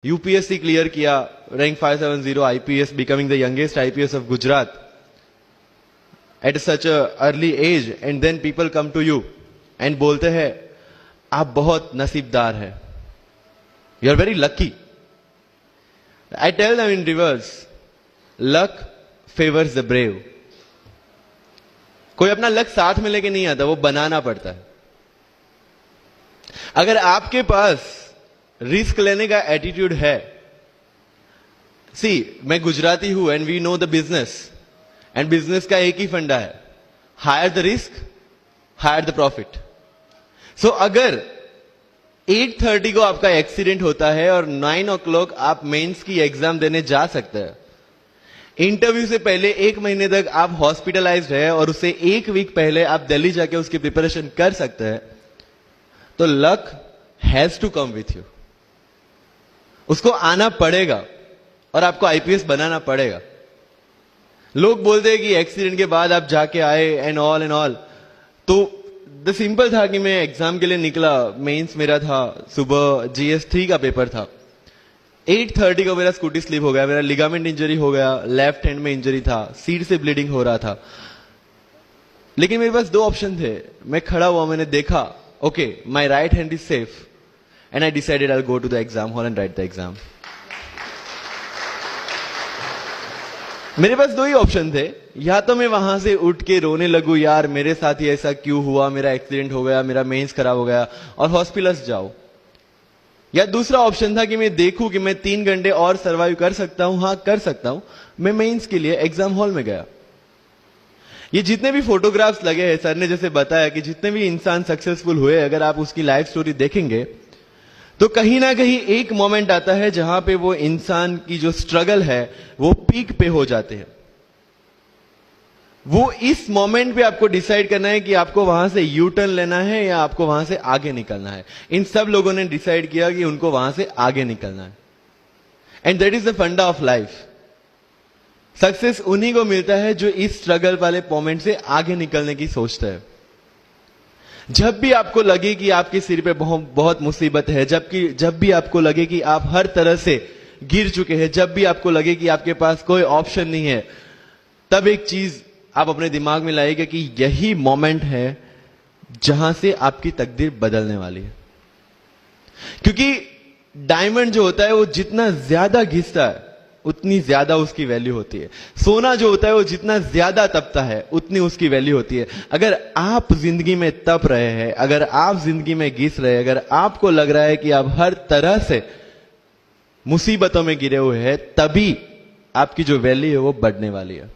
UPSC clear किया, rank 570 IPS, becoming the youngest IPS of Gujarat at such a early age, and then people come to you and बोलते हैं आप बहुत नसीबदार है, you are very lucky. I tell them in reverse, luck favours the brave. कोई अपना luck साथ में लेके नहीं आता, वो बनाना पड़ता है. अगर आपके पास रिस्क लेने का एटीट्यूड है, मैं गुजराती हूं and we know the business, and business का एक ही फंडा है, higher the risk higher the profit. So अगर 8:30 को आपका एक्सीडेंट होता है और 9 o'clock आप मेंस की एग्जाम देने जा सकते हैं, इंटरव्यू से पहले 1 महीने तक आप हॉस्पिटलाइज्ड है और उससे 1 वीक पहले आप दिल्ली जाके उसकी प्रिपरेशन कर सकते हैं, तो luck has to come with you. उसको आना पड़ेगा और आपको आईपीएस बनाना पड़ेगा. लोग बोलते हैं कि एक्सीडेंट के बाद आप जाके आए एंड ऑल, तो द सिंपल था कि मैं एग्जाम के लिए निकला, मेंस मेरा था, सुबह GS3 का पेपर था. 8:30 को मेरा स्कूटी स्लिप हो गया, मेरा लिगामेंट इंजरी हो गया, लेफ्ट हैंड में इंजरी था, सीट से ब्लीडिंग हो रहा था. लेकिन मेरे पास 2 ऑप्शन थे. मैं खड़ा हुआ, मैंने देखा, okay my right hand is safe, and I decided I will go to the exam hall and write the exam. मेरे पास 2 ही ऑप्शन थे. या तो मैं वहां से उठ के रोने लगूं, यार मेरे साथ ही ऐसा क्यों हुआ, मेरा एक्सीडेंट हो गया, मेरा मेंस खराब हो गया, और हॉस्पिटल जाओ. या दूसरा ऑप्शन था कि मैं देखूं कि मैं 3 घंटे और सर्वाइव कर सकता हूं. हाँ कर सकता हूं. मैं मेंस के लिए एग्जाम हॉल में गया. ये जितने भी फोटोग्राफ्स लगे हैं, सर ने जैसे बताया कि जितने भी इंसान सक्सेसफुल हुए, अगर आप उसकी लाइफ स्टोरी देखेंगे तो कहीं ना कहीं एक मोमेंट आता है जहां पे वो इंसान की जो स्ट्रगल है वो पीक पे हो जाते हैं. वो इस मोमेंट पे आपको डिसाइड करना है कि आपको वहां से यू टर्न लेना है या आपको वहां से आगे निकलना है. इन सब लोगों ने डिसाइड किया कि उनको वहां से आगे निकलना है. एंड दैट इज द फंडा ऑफ लाइफ. सक्सेस उन्हीं को मिलता है जो इस स्ट्रगल वाले मोमेंट से आगे निकलने की सोचता है. जब भी आपको लगे कि आपके सिर पे बहुत मुसीबत है, जब भी आपको लगे कि आप हर तरह से गिर चुके हैं, जब भी आपको लगे कि आपके पास कोई ऑप्शन नहीं है, तब एक चीज आप अपने दिमाग में लाइएगा कि यही मोमेंट है जहां से आपकी तकदीर बदलने वाली है. क्योंकि डायमंड जो होता है वो जितना ज्यादा घिसता है उतनी ज्यादा उसकी वैल्यू होती है. सोना जो होता है वो जितना ज्यादा तपता है उतनी उसकी वैल्यू होती है. अगर आप जिंदगी में तप रहे हैं, अगर आप जिंदगी में घिस रहे हैं, अगर आपको लग रहा है कि आप हर तरह से मुसीबतों में गिरे हुए हैं, तभी आपकी जो वैल्यू है वो बढ़ने वाली है.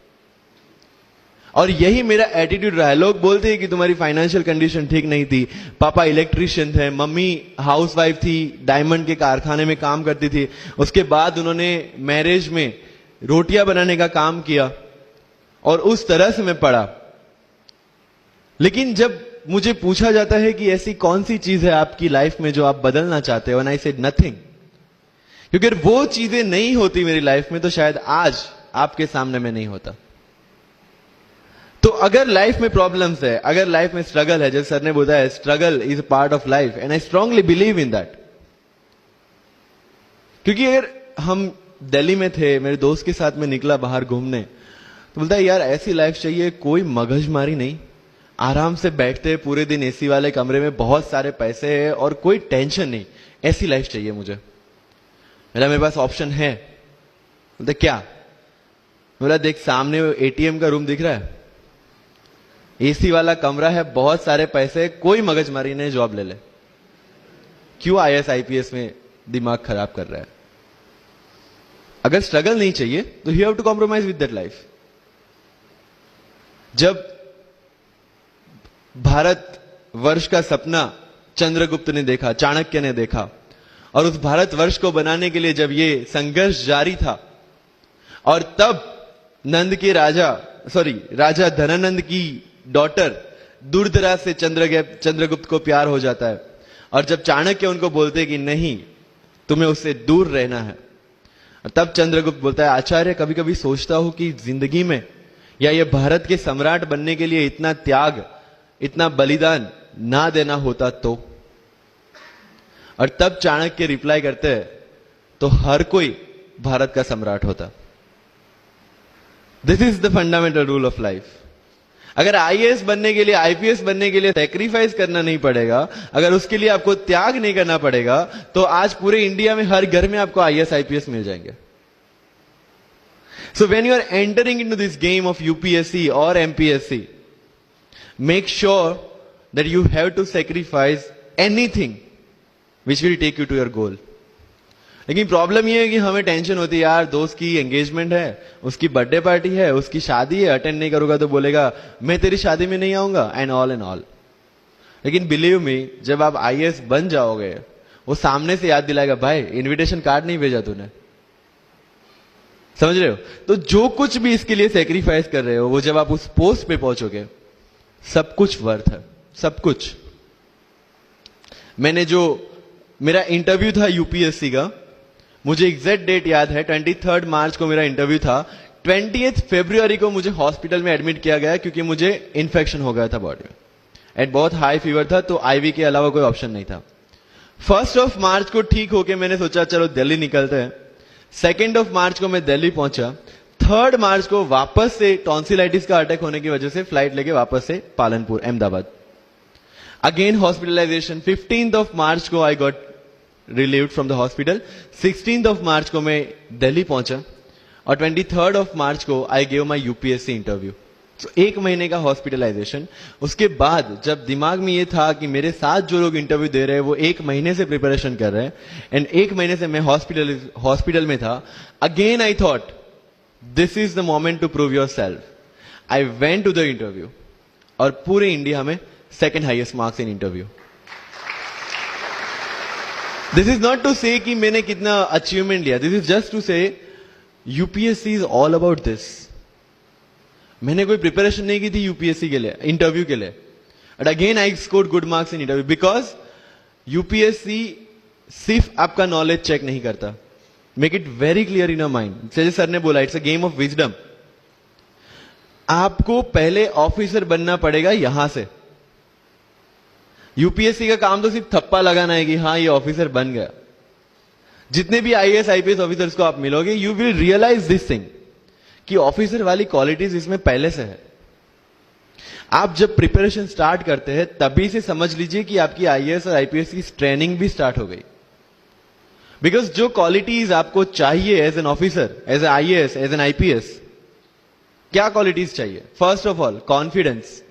और यही मेरा एटीट्यूड रहा है. लोग बोलते हैं कि तुम्हारी फाइनेंशियल कंडीशन ठीक नहीं थी, पापा इलेक्ट्रिशियन थे, मम्मी हाउसवाइफ थी, डायमंड के कारखाने में काम करती थी, उसके बाद उन्होंने मैरिज में रोटियां बनाने का काम किया, और उस तरह से मैं पढ़ा. लेकिन जब मुझे पूछा जाता है कि ऐसी कौन सी चीज है आपकी लाइफ में जो आप बदलना चाहते हो, एंड आई सेड नथिंग. क्योंकि अगर वो चीजें नहीं होती मेरी लाइफ में तो शायद आज आपके सामने में नहीं होता. तो अगर लाइफ में प्रॉब्लम्स है, अगर लाइफ में स्ट्रगल है, जैसे सर ने बताया struggle is a part of life, and I strongly believe in that. क्योंकि अगर हम दिल्ली में थे, मेरे दोस्त के साथ में निकला बाहर घूमने, तो बोलता है यार ऐसी लाइफ चाहिए, कोई मगजमारी नहीं, आराम से बैठते पूरे दिन एसी वाले कमरे में, बहुत सारे पैसे है और कोई टेंशन नहीं, ऐसी लाइफ चाहिए मुझे. मेरे पास ऑप्शन है. बोलते क्या? बोला देख सामने एटीएम का रूम दिख रहा है, एसी वाला कमरा है, बहुत सारे पैसे, कोई मगजमारी नहीं, जॉब ले ले. क्यों IAS IPS में दिमाग खराब कर रहा है? अगर स्ट्रगल नहीं चाहिए तो you have to compromise with that life. जब भारत वर्ष का सपना चंद्रगुप्त ने देखा, चाणक्य ने देखा, और उस भारत वर्ष को बनाने के लिए जब ये संघर्ष जारी था, और तब राजा धनानंद की डॉटर दूरदराज से चंद्रगुप्त को प्यार हो जाता है, और जब चाणक्य उनको बोलते कि नहीं तुम्हें उससे दूर रहना है, तब चंद्रगुप्त बोलता है आचार्य कभी कभी सोचता हूं कि जिंदगी में या ये भारत के सम्राट बनने के लिए इतना त्याग, इतना बलिदान ना देना होता तो. और तब चाणक्य रिप्लाई करते हैं तो हर कोई भारत का सम्राट होता। This is the fundamental rule of life. अगर आईएएस बनने के लिए, आईपीएस बनने के लिए सैक्रिफाइस करना नहीं पड़ेगा, अगर उसके लिए आपको त्याग नहीं करना पड़ेगा, तो आज पूरे इंडिया में हर घर में आपको आईएएस आईपीएस मिल जाएंगे। So when you are entering into this game of UPSC or MPSC, make sure that you have to sacrifice anything which will take you to your goal. लेकिन प्रॉब्लम ये है कि हमें टेंशन होती है, यार दोस्त की एंगेजमेंट है, उसकी बर्थडे पार्टी है, उसकी शादी है, अटेंड नहीं करूंगा तो बोलेगा मैं तेरी शादी में नहीं आऊंगा, एंड ऑल। लेकिन बिलीव मी, जब आप आईएएस बन जाओगे, वो सामने से याद दिलाएगा, भाई इनविटेशन कार्ड नहीं भेजा तूने। समझ रहे हो? तो जो कुछ भी इसके लिए सेक्रीफाइस कर रहे हो, वो जब आप उस पोस्ट पे पहुंचोगे, सब कुछ वर्थ है, सब कुछ। मेरा इंटरव्यू था यूपीएससी का, मुझे एग्जैक्ट डेट याद है, 23 मार्च को मेरा इंटरव्यू था। 20 फरवरी को मुझे हॉस्पिटल में एडमिट किया गया क्योंकि मुझे इन्फेक्शन हो गया था बॉडी में, एंड बहुत हाई फीवर था, तो आईवी के अलावा कोई ऑप्शन नहीं था। 1 मार्च को ठीक होके मैंने सोचा चलो दिल्ली निकलते हैं। 2 मार्च को मैं दिल्ली पहुंचा। 3 मार्च को वापस से टॉन्सिलाइटिस का अटैक होने की वजह से फ्लाइट लेके वापस से पालनपुर, अहमदाबाद, अगेन हॉस्पिटलाइजेशन। 15 मार्च को I got relieved from the hospital. 16 मार्च को मैं दिल्ली पहुंचा, और 23 मार्च को I gave my UPSC interview. तो 1 महीने का हॉस्पिटलाइजेशन। उसके बाद जब दिमाग में ये था कि मेरे साथ जो लोग इंटरव्यू दे रहे हैं वो 1 महीने से प्रिपरेशन कर रहे हैं, एंड 1 महीने से मैं हॉस्पिटल में था, again I thought this is the moment to prove yourself. I went to the interview, और पूरे इंडिया में 2nd highest marks in interview. This is not to say कि मैंने कितना अचीवमेंट लिया, this is just to say UPSC is all about this. मैंने कोई preparation नहीं की थी यूपीएससी के लिए, इंटरव्यू के लिए, but again I scored good marks in interview, because UPSC सिर्फ आपका नॉलेज चेक नहीं करता। Make it very clear in your mind. जैसे सर ने बोला, it's a game of wisdom. आपको पहले ऑफिसर बनना पड़ेगा यहां से। यूपीएससी का काम तो सिर्फ थप्पा लगाना है कि हाँ ये ऑफिसर बन गया। जितने भी आईएएस आईपीएस ऑफिसर्स को आप मिलोगे, you will realise this thing कि ऑफिसर वाली क्वालिटीज इसमें पहले से है। आप जब प्रिपरेशन स्टार्ट करते हैं तभी से समझ लीजिए कि आपकी आईएएस और आईपीएस की ट्रेनिंग भी स्टार्ट हो गई। बिकॉज जो क्वालिटीज आपको चाहिए as an officer, as an IAS, as an IPS, क्या क्वालिटीज चाहिए? फर्स्ट ऑफ ऑल कॉन्फिडेंस,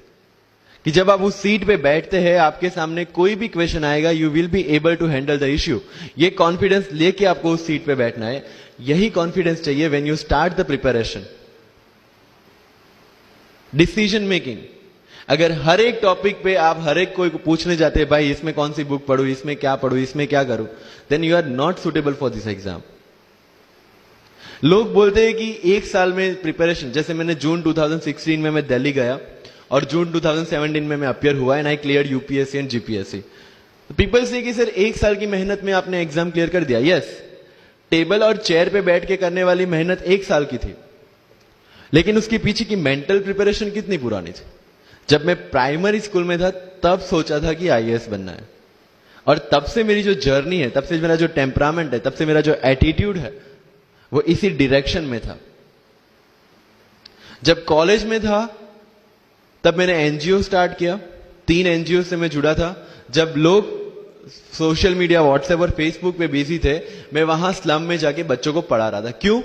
कि जब आप उस सीट पे बैठते हैं, आपके सामने कोई भी क्वेश्चन आएगा, you will be able to handle the issue. ये कॉन्फिडेंस लेके आपको उस सीट पे बैठना है। यही कॉन्फिडेंस चाहिए when you start the preparation. Decision making, अगर हर एक टॉपिक पे आप हर एक कोई पूछने जाते हैं, भाई इसमें कौन सी बुक पढ़ूं, इसमें क्या पढ़ूं, इसमें क्या करूं, then you are not suitable for this exam. लोग बोलते हैं कि 1 साल में प्रिपरेशन, जैसे मैंने जून 2016 में मैं दिल्ली गया, और जून 2017 में मैं अपियर हुआ, and I clear UPSC and GPSC. People से कि सर 1 साल की मेहनत में आपने एग्जाम क्लियर कर दिया। यस, टेबल और चेयर पे बैठ के करने वाली मेहनत 1 साल की थी, लेकिन उसके पीछे की मेंटल प्रिपरेशन कितनी पुरानी थी। जब मैं प्राइमरी स्कूल में था तब सोचा था कि आईएएस बनना है, और तब से मेरी जो जर्नी है, तब से मेरा जो टेम्परामेंट है, तब से मेरा जो एटीट्यूड है, वो इसी डायरेक्शन में था। जब कॉलेज में था तब मैंने एनजीओ स्टार्ट किया। 3 एनजीओ से मैं जुड़ा था। जब लोग सोशल मीडिया, व्हाट्सएप और फेसबुक पे बिजी थे, मैं वहां स्लम में जाके बच्चों को पढ़ा रहा था। क्यों?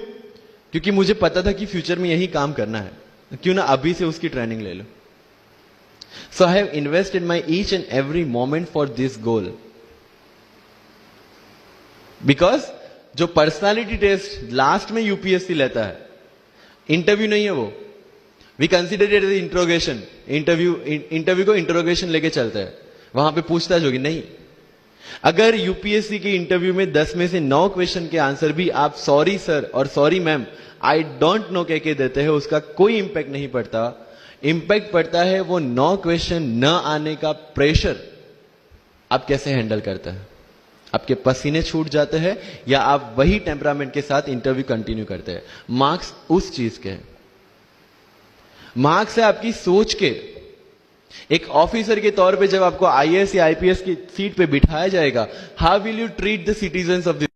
क्योंकि मुझे पता था कि फ्यूचर में यही काम करना है, क्यों ना अभी से उसकी ट्रेनिंग ले लो। So I have invested my each and every moment for this goal. Because जो पर्सनालिटी टेस्ट लास्ट में यूपीएससी लेता है, इंटरव्यू नहीं है वो, we consider it as interrogation. Interview को इंट्रोगेशन लेके चलते हैं, वहां पे पूछताछ होगी नहीं। अगर यूपीएससी के इंटरव्यू में 10 में से 9 क्वेश्चन के आंसर भी आप सॉरी सर और sorry ma'am, I don't know कह के देते हैं, उसका कोई इंपैक्ट नहीं पड़ता। इंपैक्ट पड़ता है वो 9 क्वेश्चन न आने का प्रेशर आप कैसे हैंडल करते हैं। आपके पसीने छूट जाते हैं या आप वही टेम्परामेंट के साथ इंटरव्यू कंटिन्यू करते हैं। मार्क्स उस चीज के हैं, मार्क्स है आपकी सोच के। एक ऑफिसर के तौर पे जब आपको आईएएस या आईपीएस की सीट पे बिठाया जाएगा, how will you treat the citizens of this